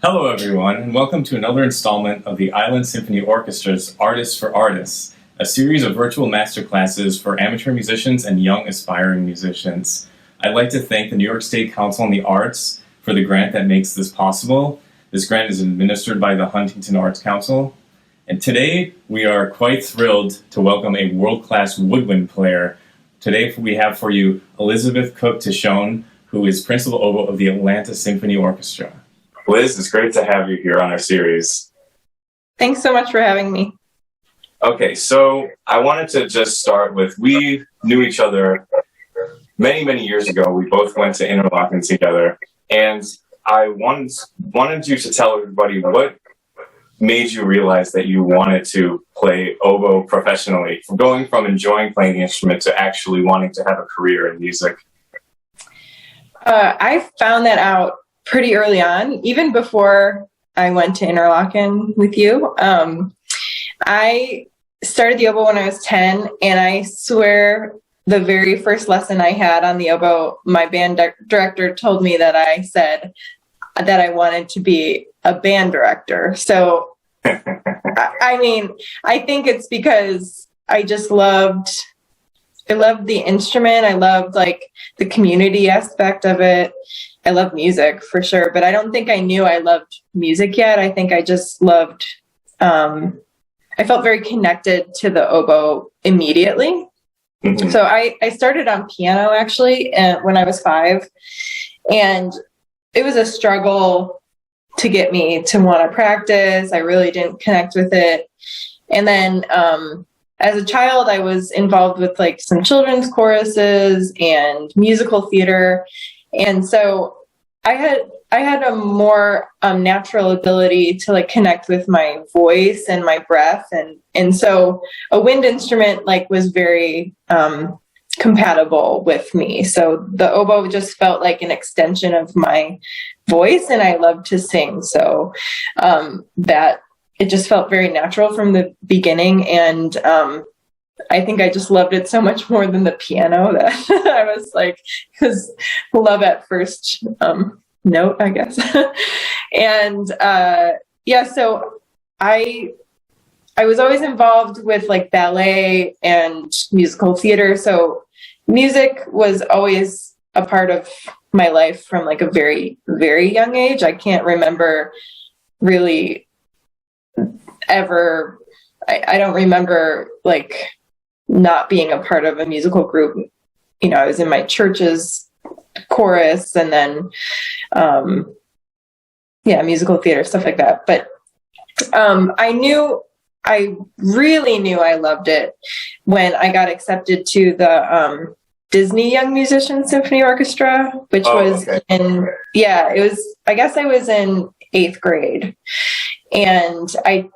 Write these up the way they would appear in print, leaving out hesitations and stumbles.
Hello, everyone, and welcome to another installment of the Island Symphony Orchestra's Artists for Artists, a series of virtual masterclasses for amateur musicians and young aspiring musicians. I'd like to thank the New York State Council on the Arts for the grant that makes this possible. This grant is administered by the Huntington Arts Council. And today, we are quite thrilled to welcome a world-class woodwind player. Today, we have for you Elizabeth Koch Tiscione, who is Principal Oboe of the Atlanta Symphony Orchestra. Liz, it's great to have you here on our series. Thanks so much for having me. Okay, so I wanted to just start with, we knew each other many, many years ago. We both went to Interlochen together, and I wanted you to tell everybody what made you realize that you wanted to play oboe professionally, from going from enjoying playing the instrument to actually wanting to have a career in music. I found that out pretty early on, even before I went to Interlochen with you. I started the oboe when I was 10, and I swear the very first lesson I had on the oboe, my band director told me that I said that I wanted to be a band director. So, I mean, I think it's because I loved the instrument. I loved like the community aspect of it. I love music for sure, but I don't think I knew I loved music yet. I think I just loved, I felt very connected to the oboe immediately. Mm-hmm. So I started on piano actually when I was 5, and it was a struggle to get me to want to practice. I really didn't connect with it. And then as a child, I was involved with like some children's choruses and musical theater. And so I had a more natural ability to like connect with my voice and my breath. And so a wind instrument like was very compatible with me. So the oboe just felt like an extension of my voice, and I loved to sing. So that it just felt very natural from the beginning. And I think I just loved it so much more than the piano that I was like, because love at first note, I guess. And so I was always involved with like ballet and musical theater. So music was always a part of my life from like a very, very young age. I can't remember really ever. I don't remember like not being a part of a musical group. You know, I was in my church's chorus, and then musical theater, stuff like that. But I really knew I loved it when I got accepted to the Disney Young Musicians Symphony Orchestra, which was I guess I was in 8th grade, and I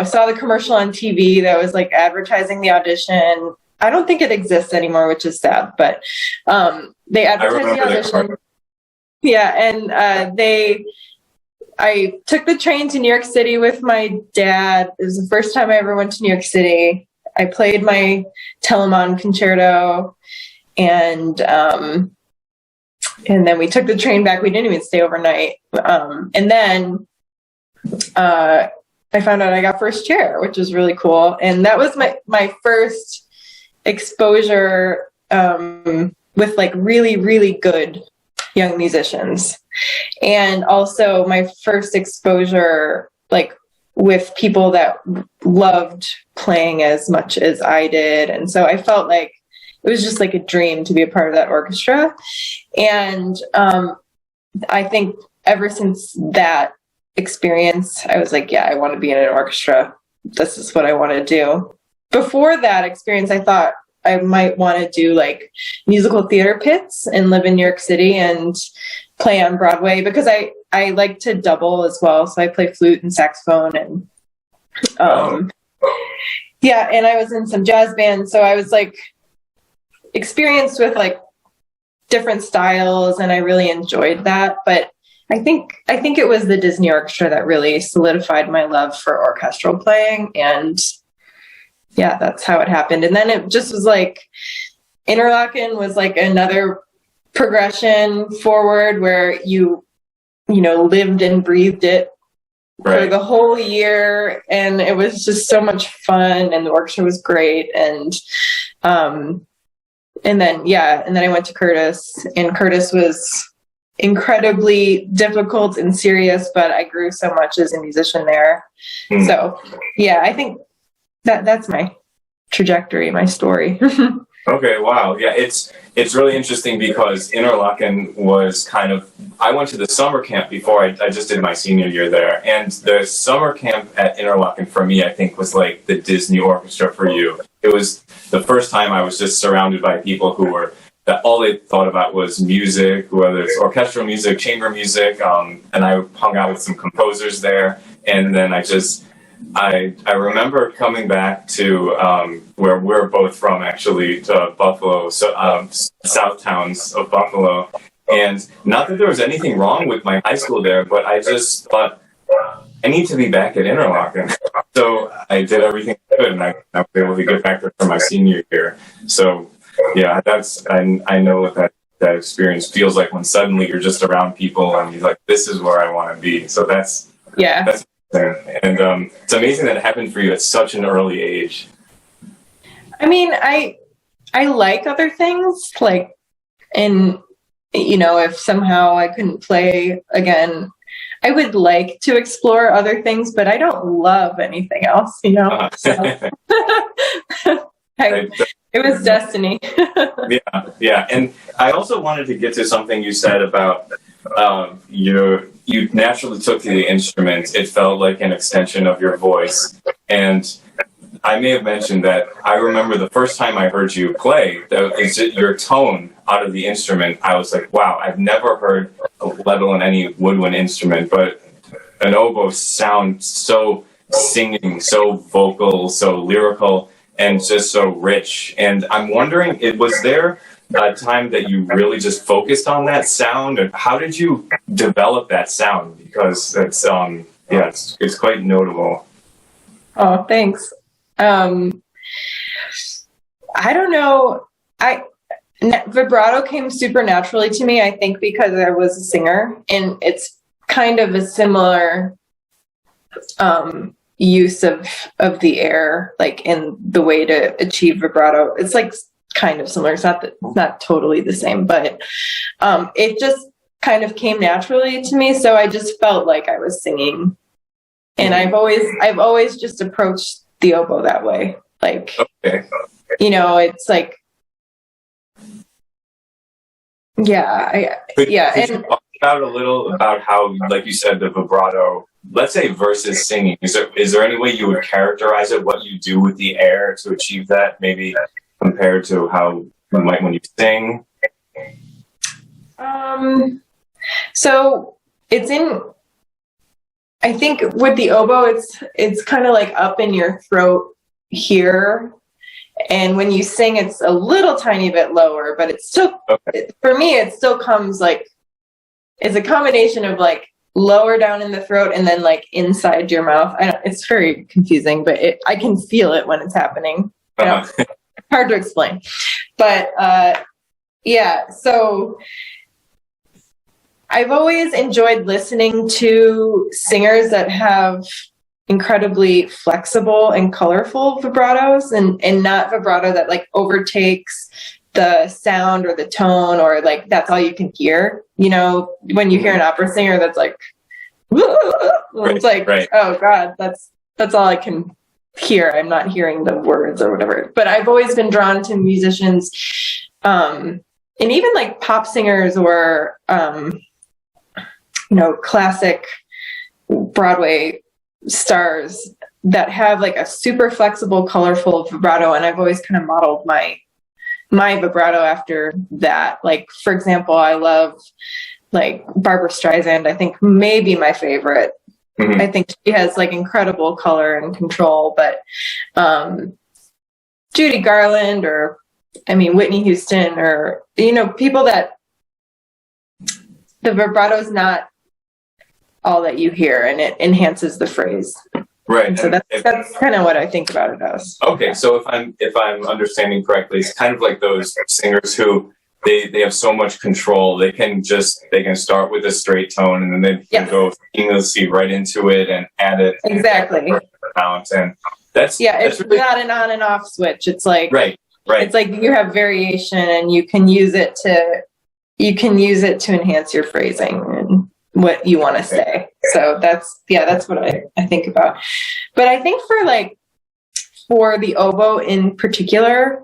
saw the commercial on TV that was like advertising the audition. I don't think it exists anymore, which is sad, but they advertised the audition. I took the train to New York City with my dad. It was the first time I ever went to New York City. I played my Telemann concerto, and then we took the train back. We didn't even stay overnight. And then I found out I got first chair, which was really cool. And that was my first exposure with like really, really good young musicians. And also my first exposure like with people that loved playing as much as I did. And so I felt like it was just like a dream to be a part of that orchestra. And I think ever since that experience, I was like, yeah, I want to be in an orchestra. This is what I want to do. Before that experience, I thought I might want to do like musical theater pits and live in New York City and play on Broadway, because I like to double as well. So I play flute and saxophone, and and I was in some jazz bands. So I was like experienced with like different styles, and I really enjoyed that. But I think it was the Disney Orchestra that really solidified my love for orchestral playing. And yeah, that's how it happened. And then it just was like, Interlochen was like another progression forward where you lived and breathed it for Right. the whole year, and it was just so much fun, and the orchestra was great. And then I went to Curtis, and Curtis was incredibly difficult and serious, but I grew so much as a musician there. So yeah, I think that's my trajectory, my story. Okay, wow. Yeah, it's really interesting because Interlaken was I went to the summer camp before I just did my senior year there. And the summer camp at Interlaken for me, I think, was like the Disney orchestra for you. It was the first time I was just surrounded by people that all they thought about was music, whether it's orchestral music, chamber music, and I hung out with some composers there. And then I remember coming back to where we're both from, actually, to Buffalo, south towns of Buffalo. And not that there was anything wrong with my high school there, but I just thought, I need to be back at Interlaken. So I did everything I could, and I was able to get back there for my senior year. So yeah, I know what that experience feels like when suddenly you're just around people and you're like, this is where I want to be. So that's and it's amazing that it happened for you at such an early age. I mean, I like other things, like, and if somehow I couldn't play again, I would like to explore other things, but I don't love anything else, So it was destiny. Yeah. And I also wanted to get to something you said about you naturally took to the instrument. It felt like an extension of your voice. And I may have mentioned that I remember the first time I heard you play, your tone out of the instrument, I was like, wow, I've never heard, let alone any woodwind instrument, but an oboe sound so singing, so vocal, so lyrical, and just so rich. And I'm wondering, was there a time that you really just focused on that sound, and how did you develop that sound? Because it's quite notable. Oh, thanks. I don't know. Vibrato came super naturally to me, I think, because I was a singer, and it's kind of a similar use of the air, like in the way to achieve vibrato. It's like kind of similar. It's not totally the same, but it just kind of came naturally to me. So I just felt like I was singing, and I've always just approached the oboe that way. Like, okay. It's like, Could you talk about a little about how, like you said, the vibrato, let's say, versus singing? Is there any way you would characterize it, what you do with the air to achieve that, maybe compared to how you might when you sing? So I think with the oboe, it's kind of like up in your throat here. And when you sing, it's a little tiny bit lower, but it's still, for me, it still comes like, it's a combination of like lower down in the throat and then like inside your mouth. It's very confusing, but I can feel it when it's happening. Hard to explain. But so I've always enjoyed listening to singers that have incredibly flexible and colorful vibratos, and not vibrato that like overtakes the sound or the tone, or like that's all you can hear. When you hear an opera singer that's like, it's like, right. Oh God, that's all I can hear. I'm not hearing the words or whatever. But I've always been drawn to musicians, and even like pop singers or classic Broadway stars that have like a super flexible, colorful vibrato. And I've always kind of modeled my vibrato after that. Like, for example, I love like Barbra Streisand. I think maybe my favorite. Mm-hmm. I think she has like incredible color and control, but Judy Garland, or Whitney Houston, or people that the vibrato is not all that you hear, and it enhances the phrase. Right. And so that's kind of what I think about it as. Okay, so if I'm understanding correctly, it's kind of like those singers who they have so much control. They can start with a straight tone, and then they can go seamlessly right into it and add it exactly. And that's it's really not an on and off switch. It's like right. It's like you have variation, and you can use it to enhance your phrasing and what you want to say. So that's what I think about. But I think for the oboe in particular,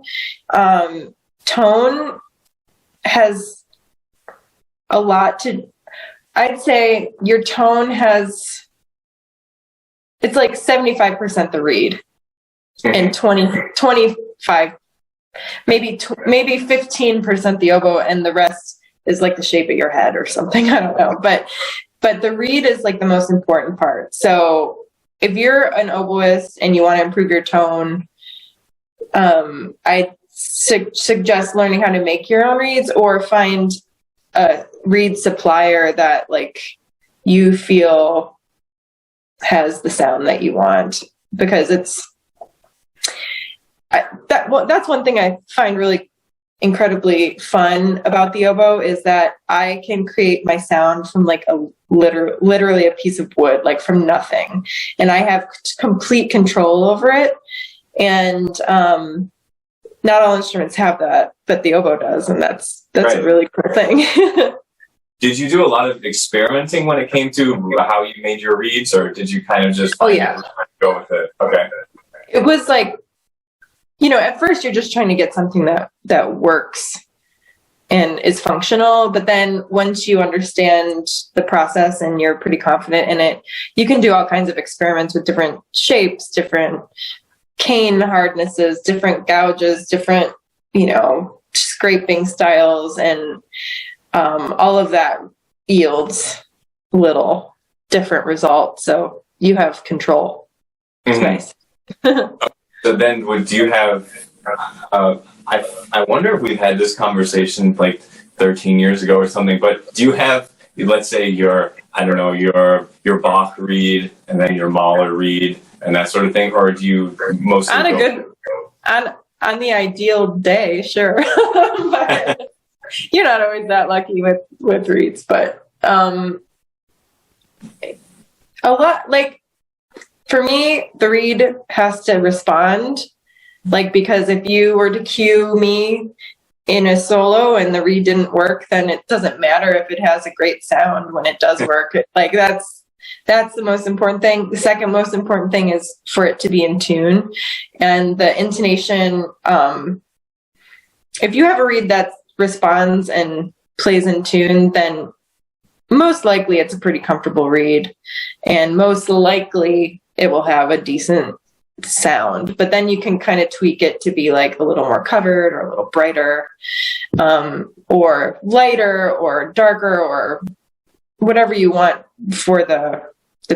tone has a lot to, I'd say your tone it's like 75% the reed and 25, maybe 15% the oboe, and the rest is like the shape of your head or something. I don't know. But the reed is like the most important part. So if you're an oboist and you want to improve your tone, I suggest learning how to make your own reeds, or find a reed supplier that like you feel has the sound that you want, because that's one thing I find really incredibly fun about the oboe, is that I can create my sound from like literally a piece of wood, like from nothing, and I have complete control over it. And not all instruments have that, but the oboe does, and that's right. A really cool thing. Did you do a lot of experimenting when it came to how you made your reeds, or did you kind of just go with it? Okay. It was like, at first you're just trying to get something that works and is functional, but then once you understand the process and you're pretty confident in it, you can do all kinds of experiments with different shapes, different cane hardnesses, different gouges, different, scraping styles, and all of that yields little different results. So you have control. It's nice. So then, do you have? I wonder if we've had this conversation like 13 years ago or something. But do you have, let's say, your Bach reed, and then your Mahler reed, and that sort of thing, or do you mostly on the ideal day, sure, but you're not always that lucky with reeds. But a lot, like for me, the reed has to respond. Like, because if you were to cue me in a solo and the reed didn't work, then it doesn't matter if it has a great sound when it does work. Like that's the most important thing. The second most important thing is for it to be in tune, and the intonation. If you have a reed that responds and plays in tune, then most likely it's a pretty comfortable reed, and most likely it will have a decent sound. But then you can kind of tweak it to be like a little more covered, or a little brighter, or lighter, or darker, or whatever you want for the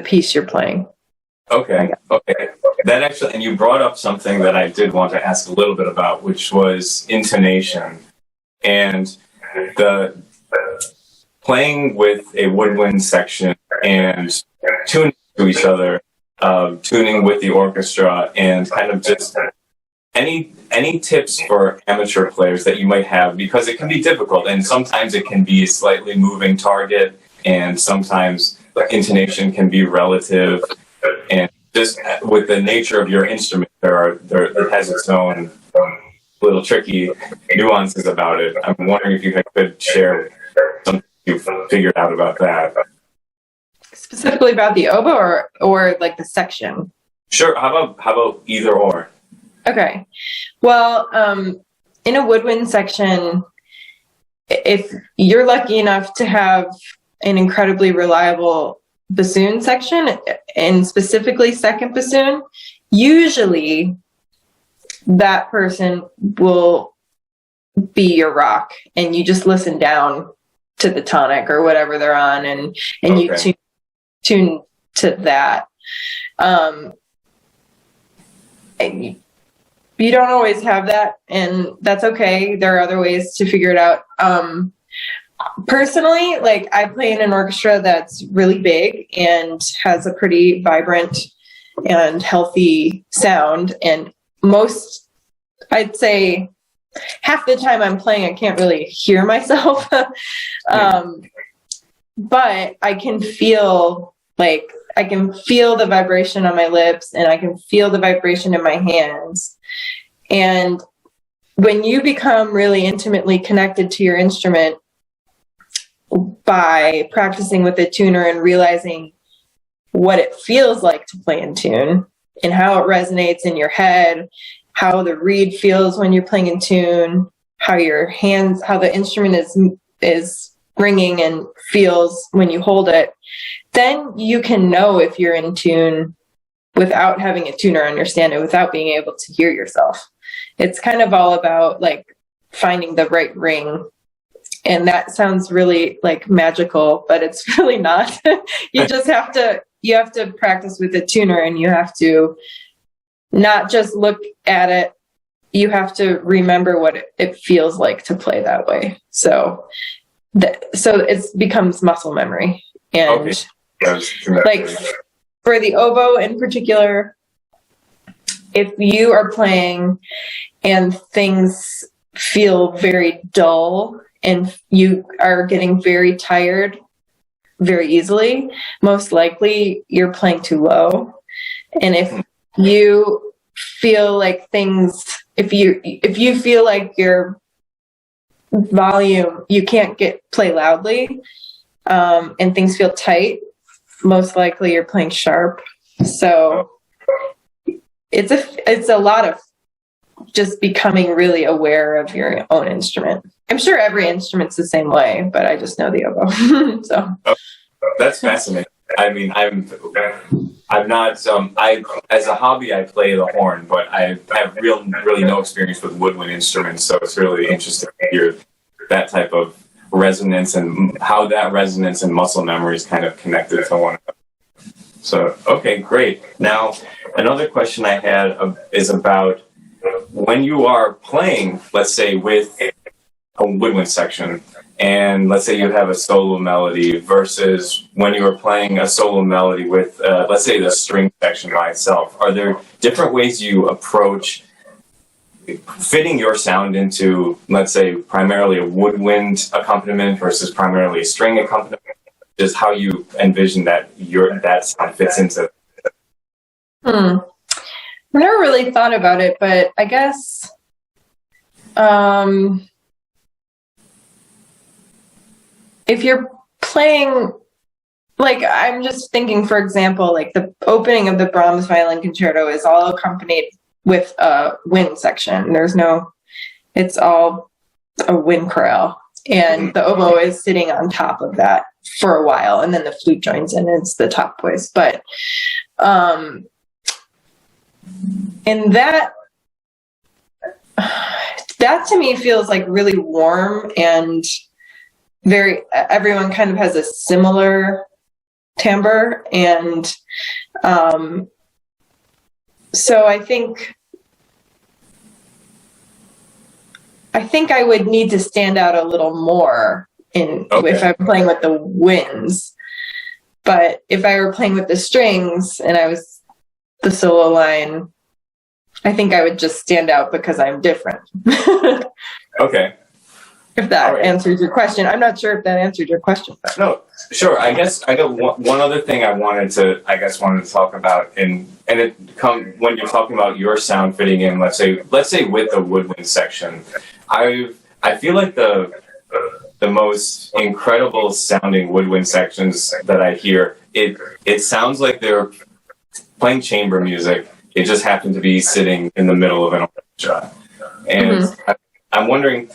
piece you're playing. Okay. That actually, and you brought up something that I did want to ask a little bit about, which was intonation, and the playing with a woodwind section and tuning to each other, tuning with the orchestra, and kind of just any tips for amateur players that you might have, because it can be difficult, and sometimes it can be a slightly moving target, and sometimes the intonation can be relative, and just with the nature of your instrument, it has its own little tricky nuances about it. I'm wondering if you could share something you've figured out about that. Specifically about the oboe, or like the section? Sure. How about either or? Okay. Well, in a woodwind section, if you're lucky enough to have an incredibly reliable bassoon section, and specifically second bassoon, usually that person will be your rock, and you just listen down to the tonic or whatever they're on, and you tune to that. And you don't always have that, and that's okay. There are other ways to figure it out. Personally, like, I play in an orchestra that's really big and has a pretty vibrant and healthy sound, and I'd say half the time I'm playing, I can't really hear myself. But I can feel the vibration on my lips, and I can feel the vibration in my hands. And when you become really intimately connected to your instrument by practicing with a tuner and realizing what it feels like to play in tune and how it resonates in your head, how the reed feels when you're playing in tune, how the instrument is ringing and feels when you hold it, then you can know if you're in tune without having a tuner understand it, without being able to hear yourself. It's kind of all about like finding the right ring. And that sounds really like magical, but it's really not. You have to practice with a tuner, and you have to not just look at it. You have to remember what it feels like to play that way. So it becomes muscle memory. And like for the oboe in particular, if you are playing and things feel very dull and you are getting very tired very easily, most likely you're playing too low. And if you feel like if you feel like your volume, you can't play loudly, and things feel tight, most likely you're playing sharp. So it's a lot of just becoming really aware of your own instrument. I'm sure every instrument's the same way, but I just know the oboe. So that's fascinating. I mean, I'm not as a hobby I play the horn, but I have really no experience with woodwind instruments, so it's really interesting to hear that type of resonance and how that resonance and muscle memory is kind of connected to one another. So, okay, great. Now, another question I had is about when you are playing, let's say, with a woodwind section, and let's say you have a solo melody versus when you are playing a solo melody with, let's say, the string section by itself. Are there different ways you approach fitting your sound into, let's say, primarily a woodwind accompaniment versus primarily a string accompaniment? Just how you envision that that sound fits into. I've never really thought about it, but I guess if you're playing, like, I'm just thinking, for example, like the opening of the Brahms Violin Concerto is all accompanied with a wind section. It's all a wind chorale, and the oboe is sitting on top of that for a while, and then the flute joins in, it's the top voice. But and that to me feels like really warm and everyone kind of has a similar timbre, and so I think I would need to stand out a little more if I'm playing with the winds. But if I were playing with the strings and I was the solo line, I think I would just stand out because I'm different. Okay. If that answers your question. I'm not sure if that answered your question. But. No, sure. I guess I got one other thing I wanted to talk about, and when you're talking about your sound fitting in, let's say with the woodwind section, I feel like the most incredible sounding woodwind sections that I hear, it sounds like they're playing chamber music. It just happened to be sitting in the middle of an orchestra, and I'm wondering.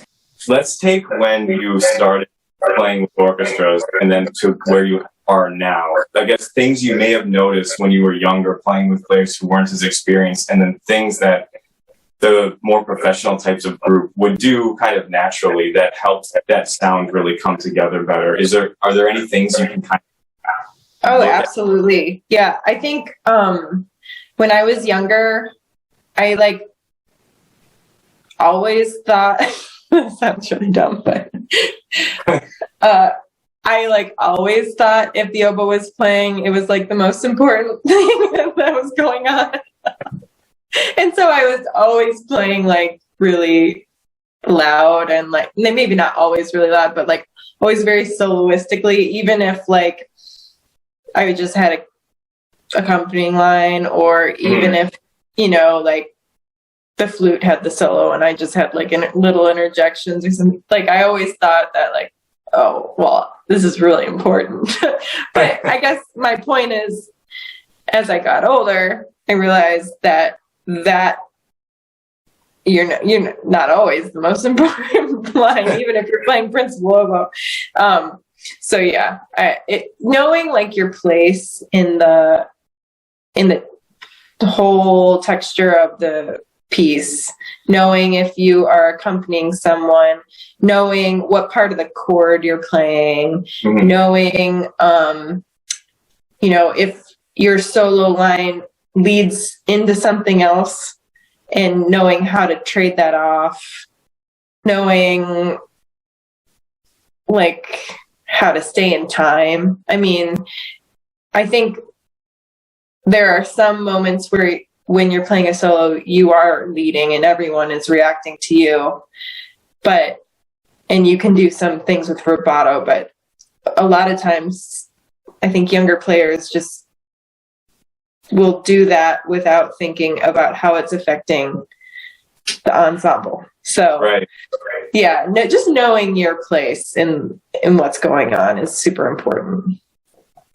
Let's take when you started playing with orchestras and then to where you are now. I guess things you may have noticed when you were younger playing with players who weren't as experienced, and then things that the more professional types of group would do kind of naturally that helps that sound really come together better. Are there any things you can kind of... Oh, absolutely. Yeah, I think when I was younger, I always thought... That sounds really dumb, but I always thought if the oboe was playing, it was the most important thing that was going on. And so I was always playing really loud and like maybe not always really loud, but like always very soloistically, even if like I just had a accompanying line, or even if, you know, like the flute had the solo and I just had like little interjections or something. Like I always thought that like, oh, well, this is really important. But I guess my point is, as I got older, I realized that you're not always the most important line, even if you're playing Principal Oboe. So yeah, knowing like your place in the whole texture of the piece, knowing if you are accompanying someone, knowing what part of the chord you're playing, knowing, you know, if your solo line leads into something else, and knowing how to trade that off, knowing like how to stay in time. I mean, I think there are some moments where when you're playing a solo, you are leading and everyone is reacting to you, and you can do some things with vibrato, but a lot of times I think younger players just will do that without thinking about how it's affecting the ensemble. So yeah, just knowing your place in what's going on is super important.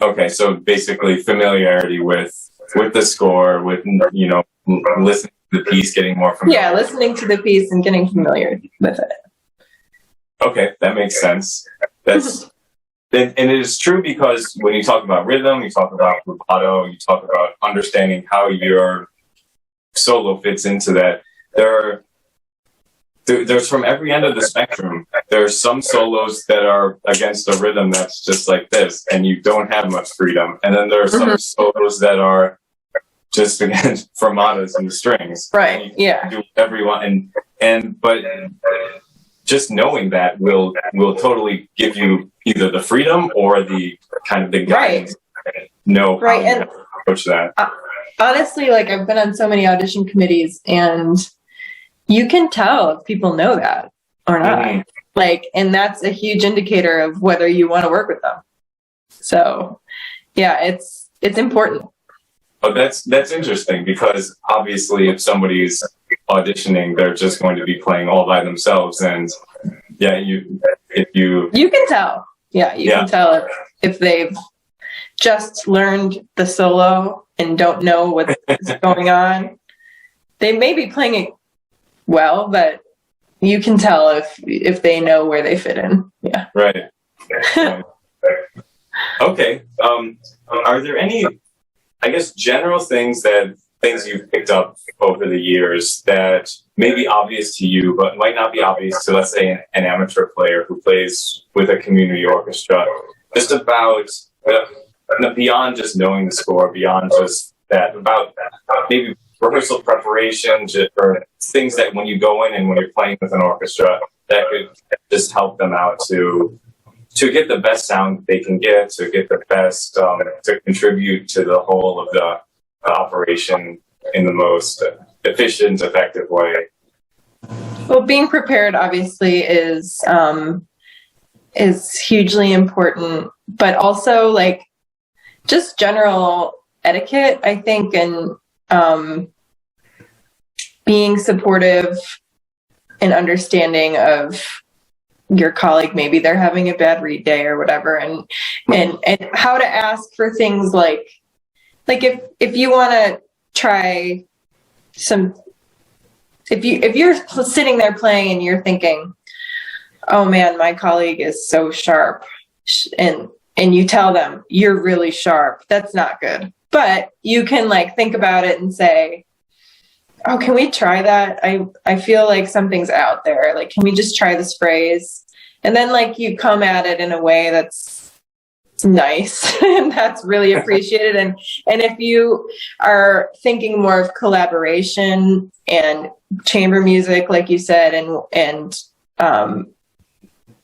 Okay, so basically familiarity with the score, with, you know, listening to the piece, getting more familiar. Yeah, listening to the piece and getting familiar with it. Okay, that makes sense. That's and it is true, because when you talk about rhythm, you talk about vibrato, you talk about understanding how your solo fits into that. There's from every end of the spectrum. There are some solos that are against a rhythm that's just like this, and you don't have much freedom. And then there are some solos that are just against fermatas and the strings. Right. Yeah. Do whatever you want, but just knowing that will totally give you either the freedom or the kind of the guidance. Know how you approach that. Honestly, like I've been on so many audition committees, and you can tell if people know that or not. Like, and that's a huge indicator of whether you want to work with them. So yeah, it's important. Oh, that's interesting, because obviously if somebody's auditioning, they're just going to be playing all by themselves, and yeah, you can tell. Yeah, you can tell if they've just learned the solo and don't know what's going on. They may be playing it well, but you can tell if they know where they fit in. Yeah. Right. Okay. Are there any, I guess, general things you've picked up over the years that may be obvious to you, but might not be obvious to, let's say, an amateur player who plays with a community orchestra, just about beyond just knowing the score, beyond just that, about maybe rehearsal preparation, or things that when you go in and when you're playing with an orchestra, that could just help them out to get the best sound they can get, to get the best, to contribute to the whole of the operation in the most efficient, effective way. Well, being prepared obviously is hugely important, but also like just general etiquette, I think, and being supportive and understanding of your colleague. Maybe they're having a bad read day or whatever, and how to ask for things like if you want to try some, if you're sitting there playing and you're thinking, oh man, my colleague is so sharp, and you tell them you're really sharp, that's not good. But you can like think about it and say, oh, can we try that? I feel like something's out there. Like, can we just try this phrase? And then like you come at it in a way that's nice and that's really appreciated. And if you are thinking more of collaboration and chamber music, like you said, and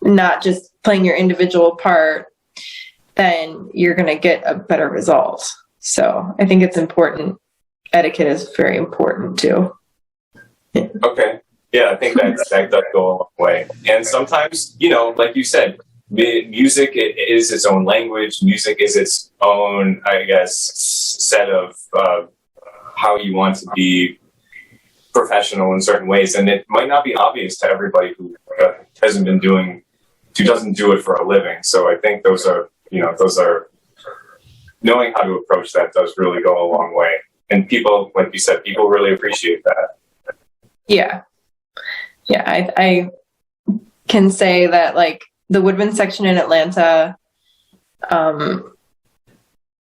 not just playing your individual part, then you're going to get a better result. So I think it's important. Etiquette is very important too. Okay. Yeah, I think that does go a long way. And sometimes, like you said, music is its own language. Music is its own, I guess, set of how you want to be professional in certain ways. And it might not be obvious to everybody who doesn't do it for a living. So I think those are knowing how to approach that does really go a long way. And people, like you said, people really appreciate that. Yeah. Yeah, I can say that, like, the woodwind section in Atlanta,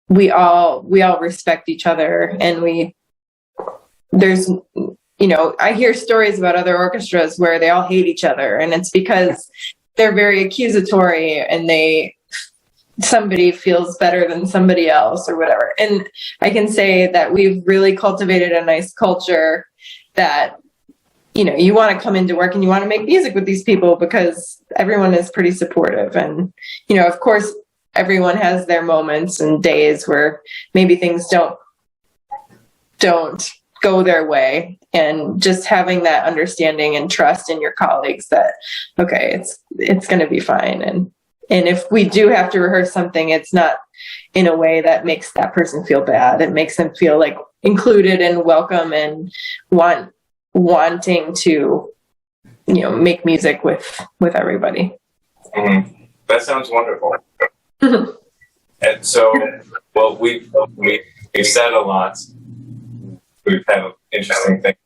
we all respect each other, and I hear stories about other orchestras where they all hate each other, and it's because they're very accusatory and somebody feels better than somebody else or whatever. And I can say that we've really cultivated a nice culture that, you want to come into work and you want to make music with these people because everyone is pretty supportive. And, of course, everyone has their moments and days where maybe things don't go their way, and just having that understanding and trust in your colleagues that, okay, it's going to be fine. And if we do have to rehearse something, it's not in a way that makes that person feel bad. It makes them feel like included and welcome and wanting to, make music with everybody. Mm-hmm. That sounds wonderful. And so, well, we've said a lot. We've had interesting things.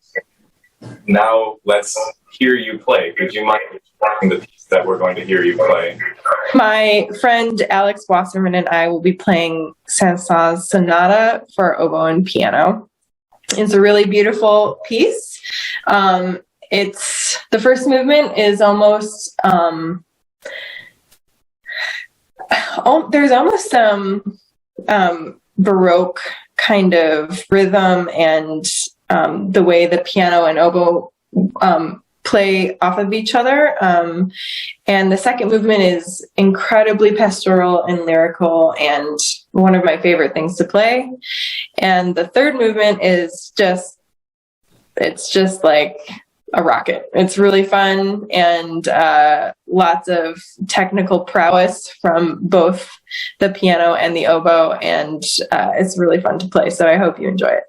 Now let's hear you play. Would you mind playing the piece that we're going to hear you play? My friend Alex Wasserman and I will be playing Saint-Saëns Sonata for oboe and piano. It's a really beautiful piece. It's the first movement is almost there's almost some Baroque kind of rhythm and the way the piano and oboe play off of each other. And the second movement is incredibly pastoral and lyrical and one of my favorite things to play. And the third movement is just like a rocket. It's really fun and lots of technical prowess from both the piano and the oboe, and it's really fun to play. So I hope you enjoy it.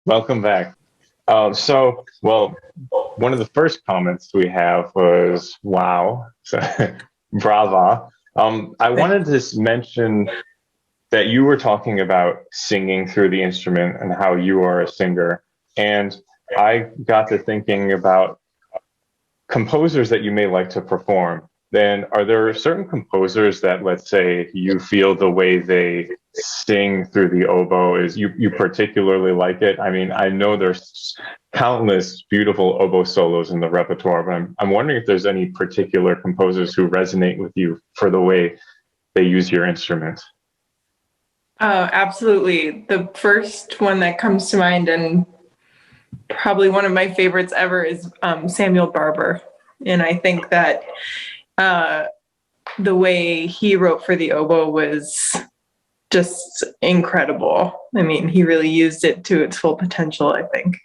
Welcome back. Well, one of the first comments we have was, wow, so, brava. I wanted to mention that you were talking about singing through the instrument and how you are a singer. And I got to thinking about composers that you may like to perform. Then are there certain composers that, let's say, you feel the way they sing through the oboe is you particularly like it? I mean, I know there's countless beautiful oboe solos in the repertoire, but I'm wondering if there's any particular composers who resonate with you for the way they use your instrument. Absolutely. The first one that comes to mind, and probably one of my favorites ever, is Samuel Barber. And I think that the way he wrote for the oboe was just incredible. I mean, he really used it to its full potential, I think.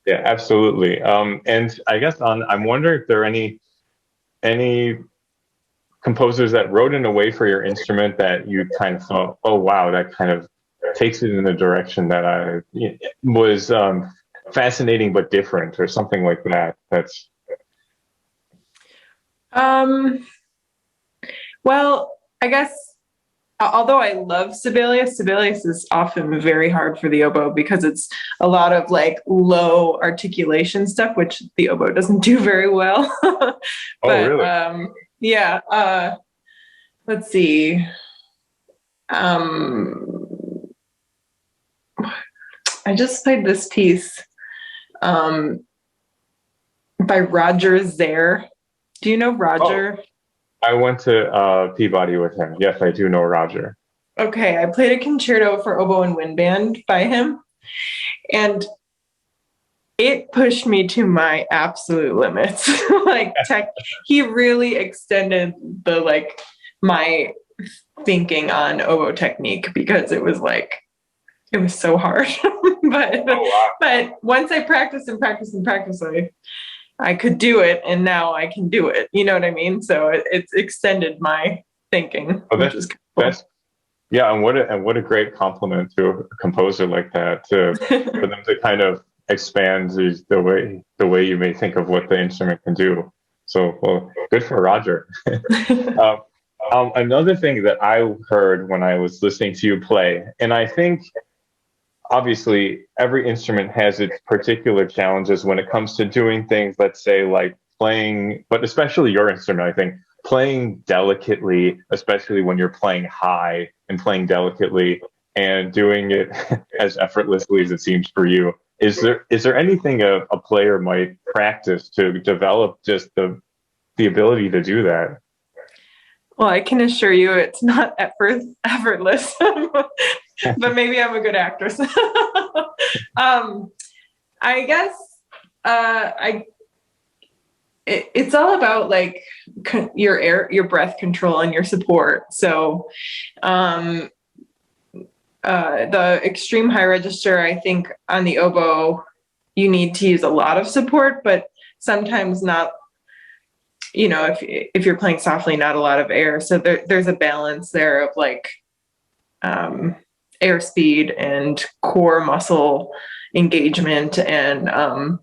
Yeah, absolutely. And I guess I'm wondering if there are any composers that wrote in a way for your instrument that you kind of thought, oh wow, that kind of takes it in a direction that was fascinating but different, or something like that. That's well, I guess, although I love Sibelius is often very hard for the oboe because it's a lot of like low articulation stuff, which the oboe doesn't do very well. But, oh, really? Yeah. Let's see. I just played this piece by Roger Zare. Do you know Roger? Oh, I went to Peabody with him. Yes, I do know Roger. Okay, I played a concerto for oboe and wind band by him, and it pushed me to my absolute limits. He really extended my thinking on oboe technique, because it was so hard. but Oh, wow. but once I practiced and practiced and practiced, I could do it, and now I can do it. You know what I mean? So it's extended my thinking, which is cool. Yeah, and what a great compliment to a composer like that, for them to kind of expand the way you may think of what the instrument can do. So, well, good for Roger. Another thing that I heard when I was listening to you play, and I think obviously every instrument has its particular challenges when it comes to doing things, let's say like playing, but especially your instrument, I think playing delicately, especially when you're playing high and playing delicately and doing it as effortlessly as it seems for you. Is there anything a player might practice to develop just the ability to do that? Well, I can assure you it's not effortless, but maybe I'm a good actress. I guess it's all about like your breath control and your support. So the extreme high register, I think on the oboe, you need to use a lot of support, but sometimes not, if you're playing softly, not a lot of air. So there's a balance there of like air speed and core muscle engagement and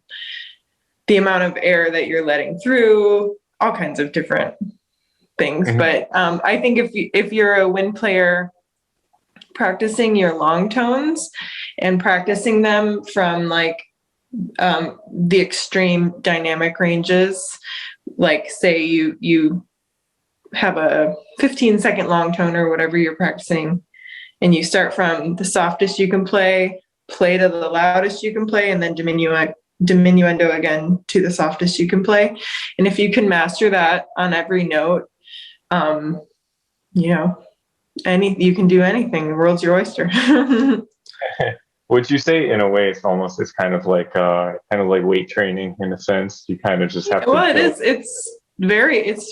the amount of air that you're letting through, all kinds of different things. Mm-hmm. But I think if you're a wind player, practicing your long tones and practicing them from like the extreme dynamic ranges, like say you have a 15-second long tone or whatever you're practicing, and you start from the softest you can play to the loudest you can play, and then diminuendo again to the softest you can play. And if you can master that on every note, you can do anything. The world's your oyster. Would you say, in a way, it's kind of like weight training in a sense? You kind of just have to. Well, it is. It's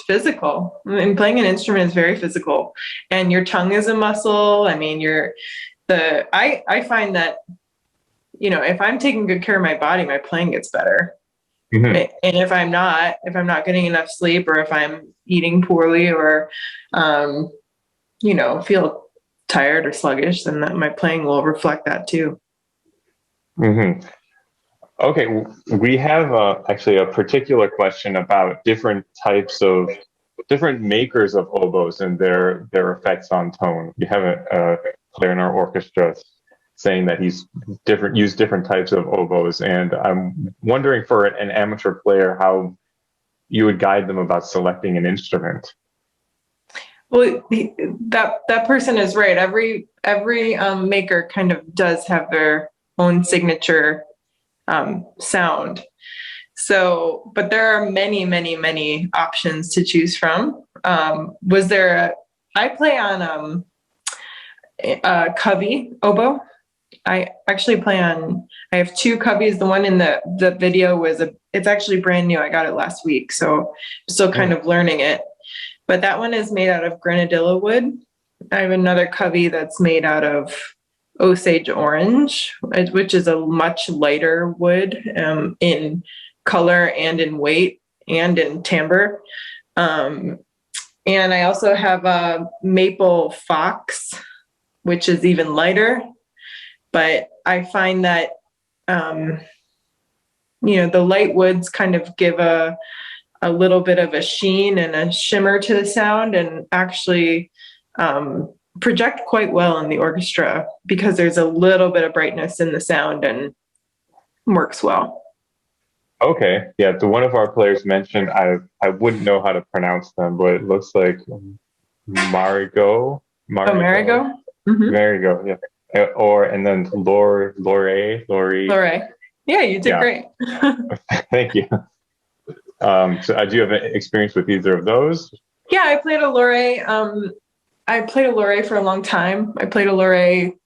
physical. I mean, playing an instrument is very physical, and your tongue is a muscle. I mean, I find that, if I'm taking good care of my body, my playing gets better. Mm-hmm. And if I'm not getting enough sleep, or if I'm eating poorly, or feel tired or sluggish, then my playing will reflect that too. Mm-hmm. Okay, we have actually a particular question about different makers of oboes and their effects on tone. We have a player in our orchestra saying that he's used different types of oboes, and I'm wondering for an amateur player how you would guide them about selecting an instrument. Well, that person is right. Every maker kind of does have their own signature sound. So, but there are many, many, many options to choose from. I play on a cubby oboe. I actually I have two cubbies. The one in the video it's actually brand new. I got it last week, so I'm still kind of learning it. But that one is made out of grenadilla wood. I have another cubby that's made out of Osage orange, which is a much lighter wood in color and in weight and in timbre. And I also have a maple fox, which is even lighter. But I find that, the light woods kind of give a little bit of a sheen and a shimmer to the sound, and actually project quite well in the orchestra because there's a little bit of brightness in the sound and works well. Okay. Yeah. One of our players mentioned, I wouldn't know how to pronounce them, but it looks like Marigot. Marigot? Mm-hmm. Marigot, yeah. And then Lorraine. Yeah, you did great. Thank you. So do you have experience with either of those? Yeah, I played a Lorraine. I played a Lorraine for a long time. I played a Lorraine.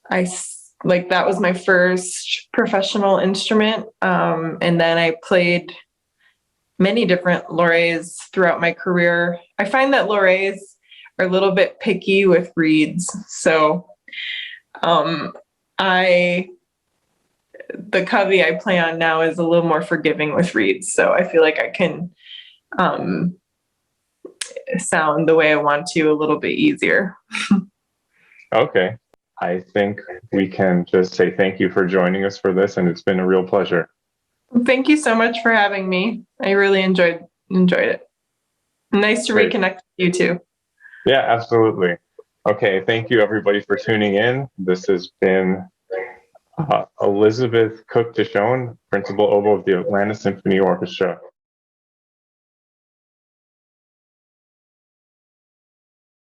That was my first professional instrument. And then I played many different Lorraines throughout my career. I find that Lorraines are a little bit picky with reeds. So the cubby I play on now is a little more forgiving with reeds. So I feel like I can sound the way I want to a little bit easier. Okay. I think we can just say thank you for joining us for this, and it's been a real pleasure. Thank you so much for having me. I really enjoyed it. Nice to reconnect with you too. Yeah, absolutely. Okay, thank you everybody for tuning in. This has been Elizabeth Koch Tiscione, Principal Oboe of the Atlanta Symphony Orchestra.